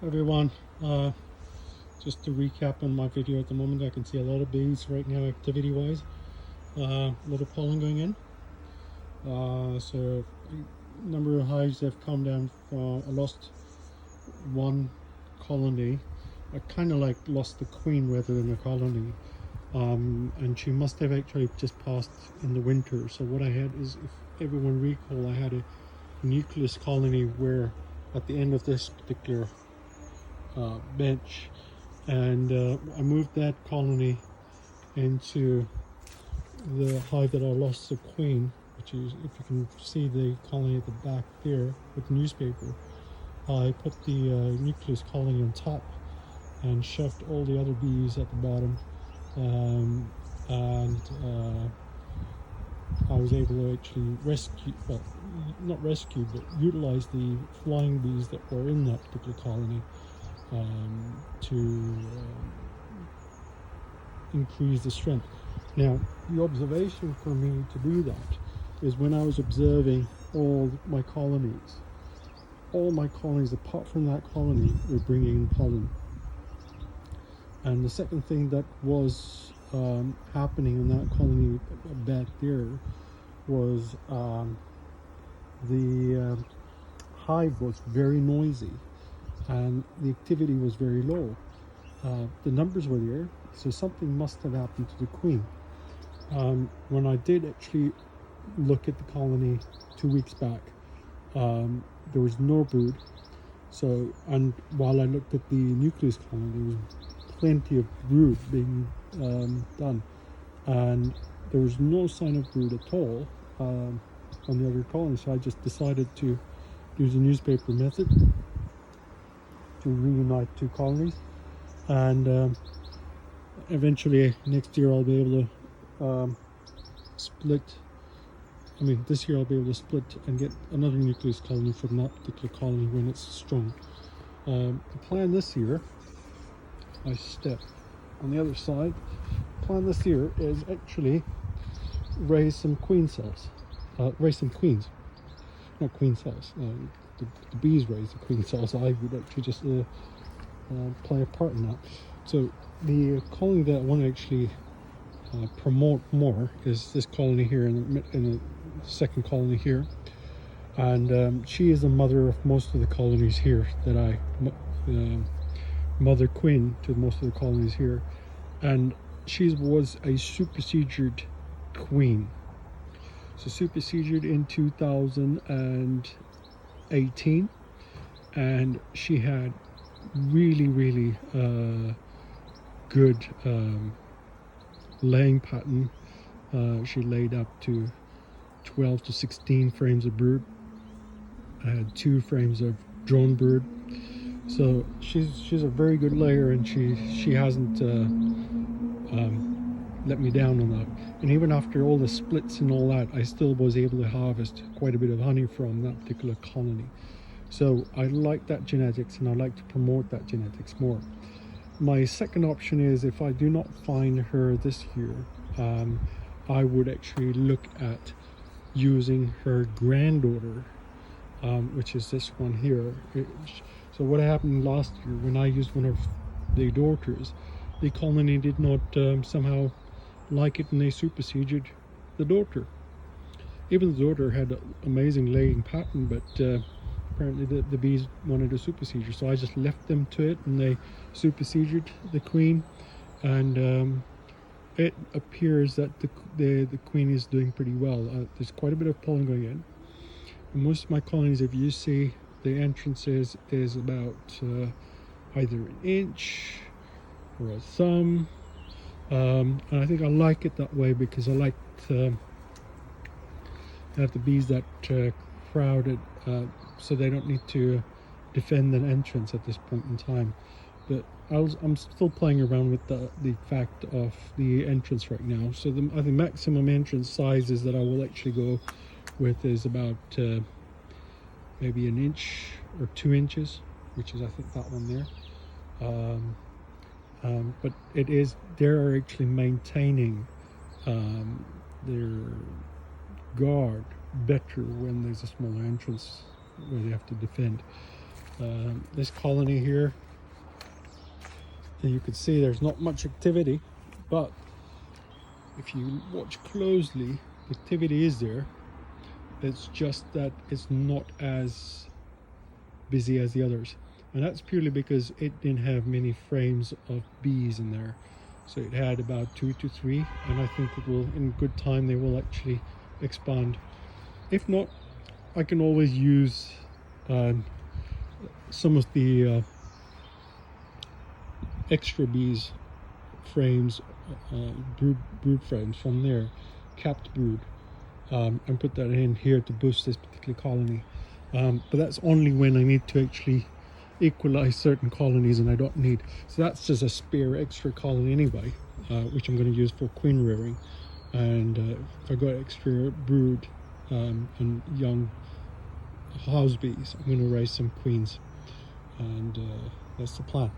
Everyone, just to recap on my video at the moment, I can see a lot of bees right now activity wise, a lot of pollen going in. So number of hives have come down from, I lost one colony. I kind of like lost the queen rather than a colony, and she must have actually just passed in the winter. So what I had is, if everyone recall, I had a nucleus colony where at the end of this particular bench, and I moved that colony into the hive that I lost the queen, which is, if you can see the colony at the back there with the newspaper. I put the nucleus colony on top and shoved all the other bees at the bottom, and I was able to actually rescue, well, not rescue, but utilize the flying bees that were in that particular colony to increase the strength. Now, the observation for me to do that is when I was observing all my colonies apart from that colony were bringing in pollen. And the second thing that was happening in that colony back there was the hive was very noisy and the activity was very low. The numbers were there, so something must have happened to the queen. When I did actually look at the colony 2 weeks back, there was no brood. So, and while I looked at the nucleus colony, there was plenty of brood being done, and there was no sign of brood at all on the other colony. So I just decided to use the newspaper method to reunite two colonies, and eventually next year I'll be able to split. I mean, this year I'll be able to split and get another nucleus colony from that particular colony when it's strong. The plan this year, I step on the other side. The plan this year is actually raise some queen cells, raise some queens, not queen cells. The bees raise the queen cells. I would actually just play a part in that. So the colony that I want to actually promote more is this colony here in the second colony here, and she is the mother of most of the colonies here that I mother queen to most of the colonies here, and she was a supersedured queen. So supersedured in 2018, and she had really good laying pattern. She laid up to 12 to 16 frames of brood. I had 2 frames of drone brood. So she's a very good layer, and she hasn't let me down on that. And even after all the splits and all that, I still was able to harvest quite a bit of honey from that particular colony. So I like that genetics, and I like to promote that genetics more. My second option is, if I do not find her this year, I would actually look at using her granddaughter, which is this one here. So what happened last year when I used one of the daughters, the colony did not somehow like it, and they superseded the daughter. Even the daughter had an amazing laying pattern, but apparently the bees wanted to supersede her, so I just left them to it, and they superseded the queen, and it appears that the queen is doing pretty well. There's quite a bit of pollen going in. And most of my colonies, if you see the entrances, is about either an inch or a thumb, and I think I like it that way because I like to have the bees that crowded, so they don't need to defend an entrance at this point in time. But I'm still playing around with the fact of the entrance right now. So I think maximum entrance sizes that I will actually go with is about maybe an inch or 2 inches, which is, I think, that one there. But they're actually maintaining their guard better when there's a smaller entrance where they have to defend. This colony here, and you can see there's not much activity, but if you watch closely, activity is there. It's just that it's not as busy as the others, and that's purely because it didn't have many frames of bees in there. So it had about 2 to 3, and I think it will, in good time, they will actually expand. If not, I can always use some of the extra bees frames, brood frames from there, capped brood, and put that in here to boost this particular colony. But that's only when I need to actually equalize certain colonies and I don't need. So that's just a spare extra colony anyway, which I'm going to use for queen rearing. And if I got extra brood and young house bees, I'm going to raise some queens, and that's the plan.